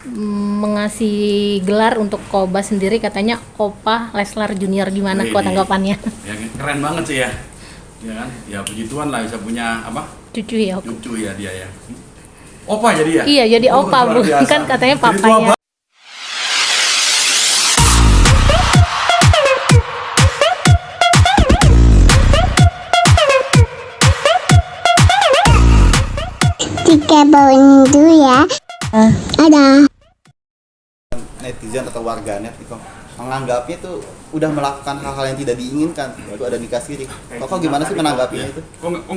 mengasih gelar untuk Koba sendiri, katanya Opa Leslar Junior. Gimana kok tanggapannya? Ya, keren banget sih ya. Ya kan? Ya puji Tuhan lah bisa punya apa? Cucu ya? Cucu ya dia ya. Opa jadi ya? Iya, jadi Opa, bukan kan katanya papanya. Tiga bawang dulu ya. Ada. Netizen atau warganet itu menganggapnya itu udah melakukan hal-hal yang tidak diinginkan, itu ada nikah siri. Kok gimana sih menanggapinya itu? Kok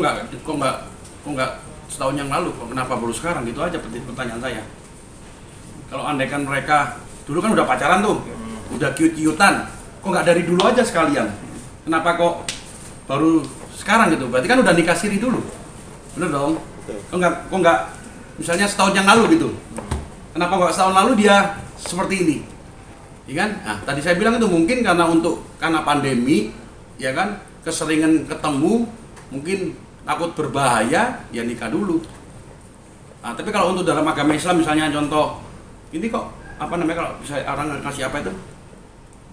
nggak setahun yang lalu? Kok kenapa baru sekarang? Gitu aja pertanyaan saya. Kalau andaikan mereka dulu kan udah pacaran tuh, udah cute-cutean, kok nggak dari dulu aja sekalian? Kenapa kok baru sekarang gitu? Berarti kan udah nikah siri dulu, bener dong? Kok nggak misalnya setahun yang lalu gitu? Kenapa kok setahun lalu dia seperti ini? Ya kan? Nah, tadi saya bilang itu mungkin karena pandemi, ya kan, keseringan ketemu, mungkin takut berbahaya, ya nikah dulu. Nah, tapi kalau untuk dalam agama Islam misalnya contoh, ini kok apa namanya kalau bisa orang ngasih apa itu?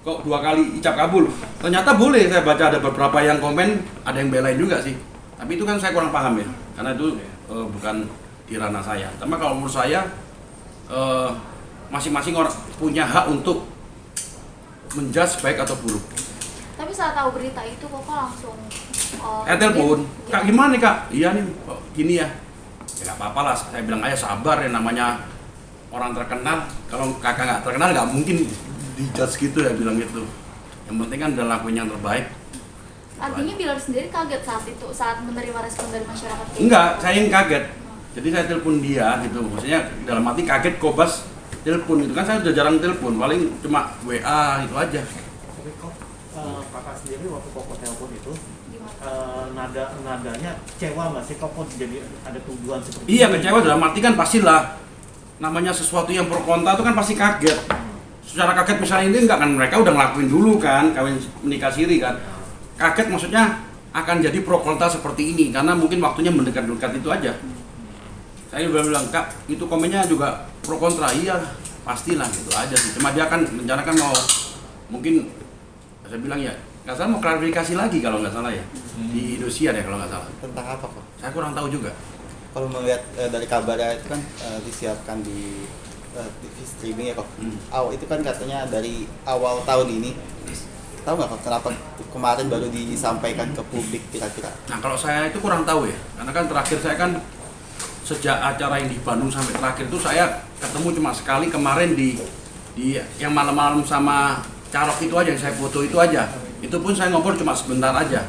Kok 2 kali ijab kabul? Ternyata boleh, saya baca ada beberapa yang komen, ada yang belain juga sih. Tapi itu kan saya kurang paham ya, karena itu bukan di ranah saya. Tapi kalau menurut saya masing-masing orang punya hak untuk menjudge baik atau buruk. Tapi saat tahu berita itu kok langsung Telepon, Kak gimana nih Kak? Iya nih, kok gini ya? Ya nggak apa-apa lah, saya bilang aja sabar ya, namanya orang terkenal. Kalau kakak nggak terkenal nggak mungkin dijudge gitu ya, bilang gitu. Yang penting kan udah lakuin yang terbaik. Artinya Bilar sendiri kaget saat itu, saat menerima respon dari masyarakat? Enggak, saya yang kaget. Jadi saya telepon dia gitu, maksudnya dalam arti kaget Kobas telepon itu kan, saya udah jarang telepon, paling cuma WA itu aja. Tapi kok kakak sendiri waktu Koko telepon itu nadanya kecewa nggak sih kok jadi ada tuduhan seperti itu? Iya kecewa, dalam arti kan pastilah, namanya sesuatu yang pro kontra itu kan pasti kaget. Secara kaget misalnya ini enggak kan, mereka udah ngelakuin dulu kan, kawin menikah siri kan. Kaget maksudnya akan jadi pro kontra seperti ini, karena mungkin waktunya mendekat-dekat itu aja. Saya udah bilang, Kak, itu komennya juga pro kontra, iya pastilah gitu aja sih. Cuma dia kan rencanakan mau, mungkin saya bilang ya, nggak salah mau klarifikasi lagi kalau nggak salah ya, di Indosiar ya kalau nggak salah. Tentang apa kok? Saya kurang tahu juga. Kalau melihat dari kabarnya itu kan disiarkan di TV streaming ya kok. Itu kan katanya dari awal tahun ini. Tahu nggak kok kenapa kemarin baru disampaikan ke publik kira-kira? Nah kalau saya itu kurang tahu ya, karena kan terakhir saya kan sejak acara yang di Bandung sampai terakhir itu saya ketemu cuma sekali kemarin di yang malam-malam sama Carok itu aja, yang saya foto itu aja. Itu pun saya ngobrol cuma sebentar aja.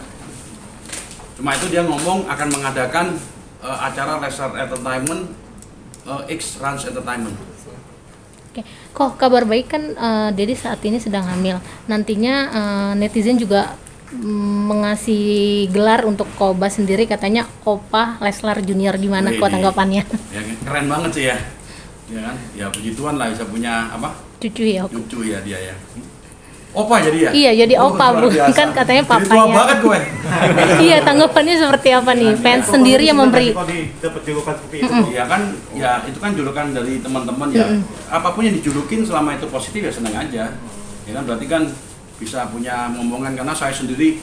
Cuma itu dia ngomong akan mengadakan acara Leslar Entertainment, X Ranch Entertainment. Oke, kok kabar baik kan Dedi saat ini sedang hamil. Nantinya netizen juga mengasih gelar untuk Koba sendiri, katanya Opa Leslar Junior. Gimana kok tanggapannya? Ya keren banget sih ya. Ya kan? Ya puji Tuhan lah bisa punya apa? Cucu ya? Cucu ya dia ya. Opa jadi ya? Iya, jadi Opa, bukan kan katanya papanya. Jadi tua banget gue. Iya, tanggapannya seperti apa nih? Fans sendiri yang memberi. Dapat julukan seperti itu. Iya kan, ya itu kan julukan dari teman-teman ya. Apapun yang dijulukin selama itu positif ya senang aja. Ya kan berarti kan bisa punya momongan, karena saya sendiri,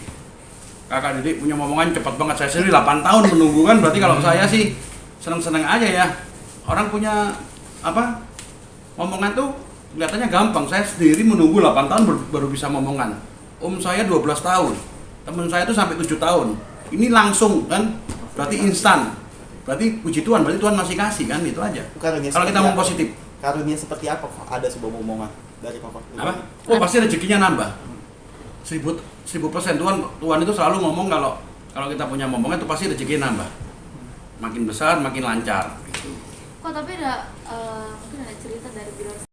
kakak Didik punya momongan cepat banget. Saya sendiri 8 tahun menunggu kan, berarti kalau saya sih senang-senang aja ya. Orang punya apa? Momongan tuh kelihatannya gampang. Saya sendiri menunggu 8 tahun baru bisa momongan. Om saya 12 tahun. Teman saya tuh sampai 7 tahun. Ini langsung kan, berarti instan. Berarti puji Tuhan, berarti Tuhan masih kasih kan, itu aja. Kalau kita mau positif. Karunia seperti apa kok ada sebuah omongan dari Koko? Apa? Oh pasti rezekinya nambah. 1000%. Tuhan itu selalu ngomong kalau kita punya momongan itu pasti rezekinya nambah. Makin besar, makin lancar gitu. Kok tapi ada mungkin ada cerita dari Bilar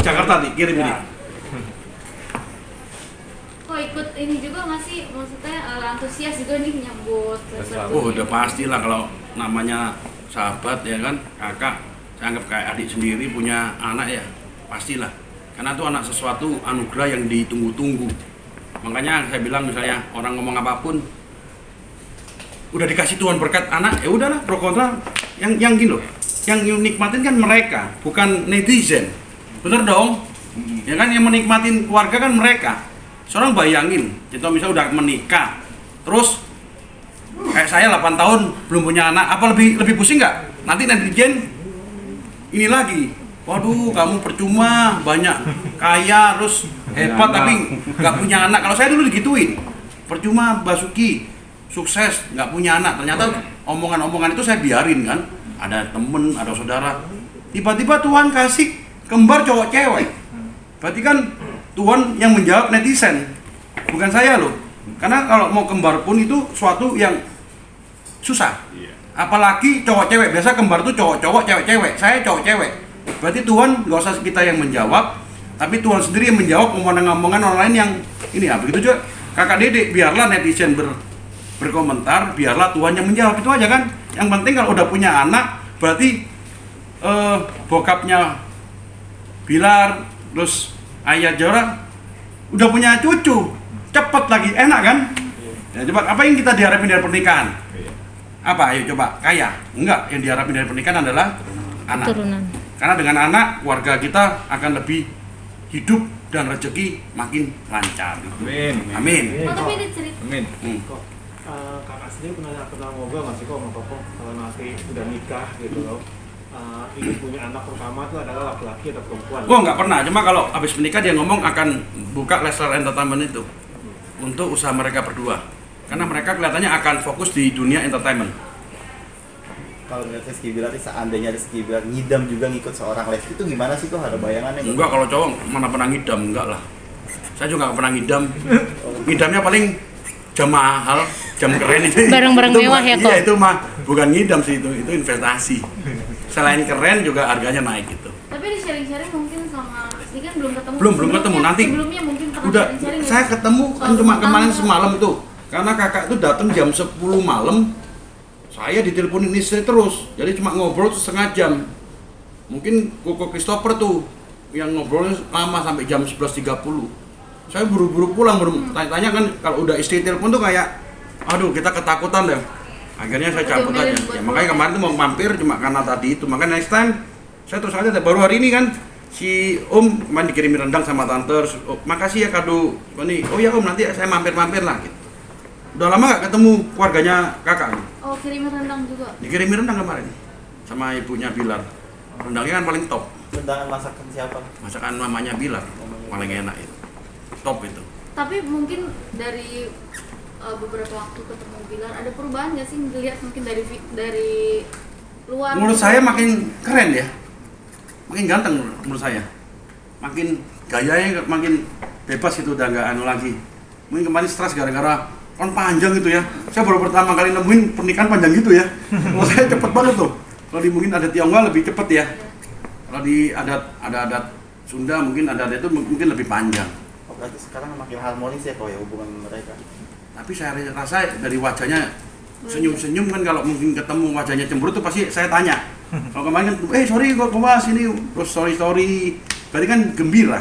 Jakarta nih, kirim ini. kok ikut ini juga nggak sih, maksudnya antusias juga nih nyambut Leslar Oh Junior? udah pastilah, kalau namanya sahabat ya kan, kakak, saya anggap kayak adik sendiri, punya anak ya pastilah, karena itu anak sesuatu anugerah yang ditunggu-tunggu. Makanya saya bilang misalnya orang ngomong apapun, udah dikasih Tuhan berkat anak, ya udahlah pro kontra yang gini loh. yang nikmatin kan mereka, bukan netizen. Bener dong? Ya kan yang menikmatin keluarga kan mereka. Seorang bayangin, contoh misalnya udah menikah, terus kayak saya 8 tahun belum punya anak, apa lebih pusing nggak? Nanti netizen ini lagi, waduh kamu percuma, banyak kaya, terus hebat tapi nggak punya anak. Kalau saya dulu digituin, percuma Basuki sukses nggak punya anak. Ternyata omongan-omongan itu saya biarin kan. Ada temen, ada saudara, tiba-tiba Tuhan kasih kembar cowok cewek. Berarti kan Tuhan yang menjawab netizen, bukan saya loh. Karena kalau mau kembar pun itu suatu yang susah. Apalagi cowok cewek, biasa kembar itu cowok-cowok, cewek-cewek. Saya cowok cewek. Berarti Tuhan nggak usah kita yang menjawab, tapi Tuhan sendiri yang menjawab omongan-omongan orang lain yang ini ya. Begitu juga kakak Dede, biarlah netizen berkomentar, biarlah Tuhan yang menjawab, itu aja kan. Yang penting kalau udah punya anak, berarti bokapnya Bilar, terus ayah Jora udah punya cucu, cepet lagi, enak kan? Ya, coba apa yang kita diharapin dari pernikahan? Apa? Ayo coba, kaya? Enggak, yang diharapin dari pernikahan adalah anak. Turunan. Karena dengan anak, keluarga kita akan lebih hidup dan rezeki makin lancar. Amin. Amin. Oh, tapi ada cerita. Amin. Kok kakak sendiri pernah ngobrol nggak sih kok sama Koko kalau nanti udah nikah gitu loh, ingin punya anak pertama itu adalah laki-laki atau perempuan? Oh nggak pernah, cuma kalau habis menikah dia ngomong akan buka Leslar Entertainment itu untuk usaha mereka berdua. Karena mereka kelihatannya akan fokus di dunia entertainment. Kalau ngeliat Rizky Bilar, seandainya Rizky Bilar ngidam juga ngikut seorang Lesti, itu gimana sih kok, ada bayangannya? Enggak, kalau cowok mana pernah ngidam, enggak lah. Saya juga nggak pernah ngidam. Ngidamnya paling jam mahal, jam keren itu. Barang-barang Itu mewah ya, kok? Iya, itu mah bukan ngidam sih, itu investasi. Selain keren juga harganya naik gitu. Tapi di sharing-sharing mungkin sama ini kan belum ketemu. Belum ketemu, nanti. Sebelumnya mungkin pernah Udah, sharing-sharing ya? saya ketemu kan Soal cuma tentang kemarin itu. semalam itu. Karena kakak itu datang jam 10 malam. Saya diteleponin istri terus. Jadi cuma ngobrol setengah jam. Mungkin Koko Christopher tuh yang ngobrolnya lama sampai jam 11.30. Saya buru-buru pulang, tanya-tanya kan kalau udah istri telepon tuh kayak aduh kita ketakutan deh. Akhirnya saya cabut aja. Ya, makanya kemarin tuh mau mampir cuma karena tadi itu. Makanya next time saya terus aja baru hari ini kan si Om kemarin dikirimin rendang sama tante. Oh, makasih ya kado ini. Oh ya Om, nanti saya mampir-mampir lah gitu. Udah lama gak ketemu keluarganya kakak. Oh, kirimin rendang juga. Dikirimin rendang kemarin sama ibunya Bilar. Rendangnya kan paling top. Rendangan masakan siapa? Masakan mamanya Bilar paling enak itu. Top itu. Tapi mungkin dari beberapa waktu ketemu Bilar ada perubahan nggak sih dilihat mungkin dari luar? Menurut saya makin keren ya. Makin ganteng menurut saya. Makin gayanya makin bebas itu, udah nggak anu lagi. Mungkin kemarin stres gara-gara kan panjang gitu ya. Saya baru pertama kali nemuin pernikahan panjang gitu ya. Kalau saya cepet banget tuh. Kalau di mungkin ada Tionghoa lebih cepet ya. Kalau di adat Sunda mungkin adat itu mungkin lebih panjang. Oh, berarti sekarang makin harmonis ya kok ya hubungan mereka. Tapi saya rasa dari wajahnya senyum-senyum kan, kalau mungkin ketemu wajahnya cemberut tuh pasti saya tanya. Kalau kemarin kan, sorry kok mas ini, terus sorry, berarti kan gembira.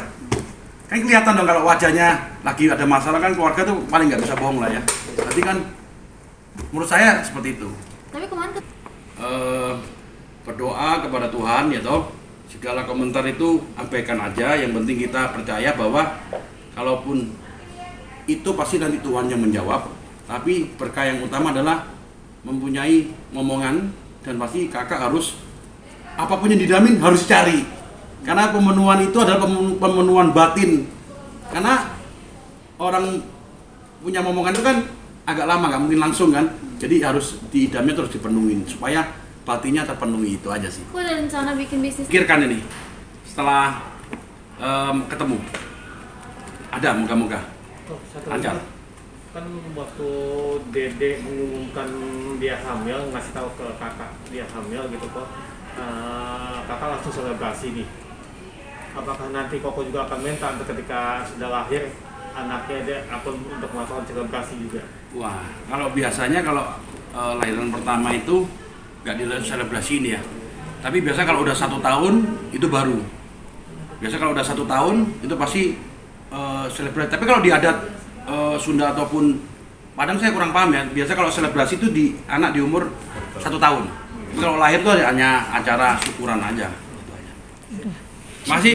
Kan kelihatan dong kalau wajahnya lagi ada masalah kan, keluarga tuh paling nggak bisa bohong lah ya. Berarti kan menurut saya seperti itu. Tapi kemarin Berdoa kepada Tuhan ya toh. Segala komentar itu abaikan aja, yang penting kita percaya bahwa kalaupun itu pasti nanti Tuhan yang menjawab. Tapi berkah yang utama adalah mempunyai ngomongan, dan pasti kakak harus apapun yang didamin harus cari. Karena pemenuhan itu adalah pemenuhan batin. Karena orang punya ngomongan itu kan agak lama, nggak mungkin langsung kan. Jadi harus diidamnya terus dipenuhin supaya batinnya terpenuhi, itu aja sih. aku ada rencana bikin bisnis. Pikirkan ini setelah ketemu. Ada moga-moga Oh, satu lancar. lagi. Kan waktu Dede mengumumkan dia hamil, ngasih tahu ke kakak dia hamil gitu kok, kakak langsung selebrasi nih. Apakah nanti Koko juga akan minta ketika sudah lahir anaknya dia akun untuk melakukan selebrasi juga? Wah, kalau biasanya kalau lahiran pertama itu nggak diselebrasiin ya. Tapi biasa kalau udah 1 tahun itu baru. Biasa kalau udah 1 tahun itu pasti selebrasi. Tapi kalau di adat Sunda ataupun Padang saya kurang paham ya. Biasa kalau selebrasi itu di anak di umur 1 tahun. Kalau lahir tuh hanya acara syukuran aja, gitu aja. Masih